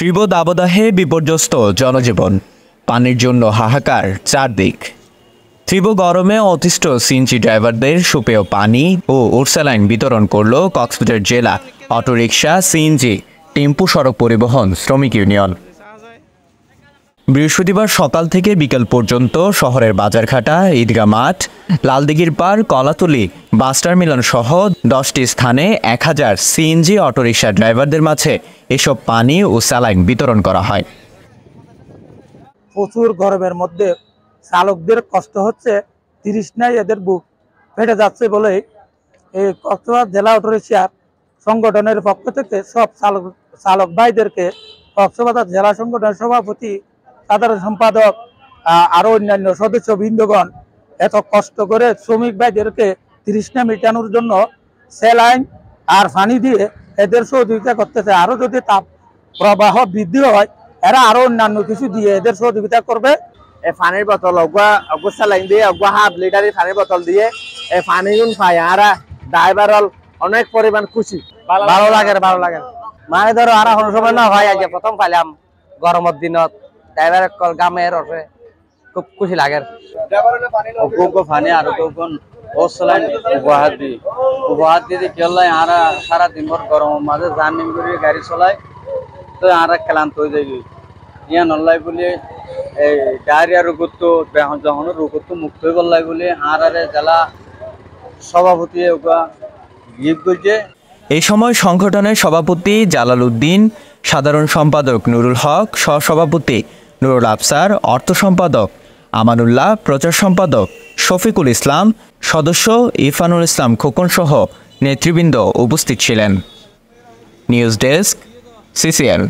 তীব্র দাবদাহে বিপর্যস্ত জনজীবন, পানির জন্য হাহাকার চারদিক। তীব্র গরমে অতিষ্ঠ সিএনজি ড্রাইভারদের সুপেয় পানি ও ওরসালাইন বিতরণ করল কক্সবাজার জেলা অটোরিকশা, সিএনজি, টেম্পো সড়ক পরিবহন শ্রমিক ইউনিয়ন। বৃহস্পতিবার সকাল থেকে বিকেল পর্যন্ত শহরের বাজারঘাটা, ঈদগাহ মাঠ, লালদিঘির পাড়, কলাতলী, বাস টার্মিনাল সহ 10টি স্থানে 1000 সিএনজি অটোরিকশা ড্রাইভারদের মাঝে এসব পানি ও স্যালাইন বিতরণ করা হয়। প্রচুর গরমের মধ্যে চালকদের কষ্ট হচ্ছে, 30 নাই এদের বুক ফেটে যাচ্ছে বলে এই কক্সবাজার জেলা অটোরিকশা সংগঠনের পক্ষ থেকে সব চালক ভাইদেরকে কক্সবাজার জেলা সংগঠনের সভাপতি, সাধারণ সম্পাদক, আরো অন্যান্য সদস্য বৃন্দগণ এত কষ্ট করে শ্রমিক ভাইদেরকে 30 না মেটানোর জন্য স্যালাইন আর পানি দিয়ে এদের সহযোগিতা করতেছে। আরো যদি তাপ প্রবাহ বৃদ্ধি হয়, এরা আরো অন্যান্য কিছু দিয়ে এদের সহযোগিতা করবে। পানির বোতল স্যালাইন দিয়ে হাফ লিটারের পানির বোতল দিয়ে পানি পায় আর ড্রাইভার অনেক পরিমাণ খুশি, ভালো লাগে। মানে ধরো আর কোনো সময় না হয়, আজকে প্রথম পাইলাম গরমের দিনত ড্রাইভার কল গামের ওঠে, খুব খুশি লাগে। পানি আর ওসলাইন উপহার দিয়ে কি হল আর সারা দিন ভর গরমের মাঝে জার্নি করে গাড়ি চলাই, তো আর ক্লান্ত হয়ে যায়। ইয়া নল্লাই বলে এই ডায়রিয়া রোগত যখন রোগত মুক্ত হয়ে গলাই বলে আর জেলা সভাপতি গিফট করছে। এই সময় সংগঠনের সভাপতি জালাল উদ্দিন, সাধারণ সম্পাদক নুরুল হক, সহসভাপতি নুরুল আফসার, অর্থ সম্পাদক আমানুল্লাহ, প্রচার সম্পাদক শফিকুল ইসলাম, সদস্য ইরফানুল ইসলাম খোকন সহ নেতৃবৃন্দ উপস্থিত ছিলেন। News desk, CCl.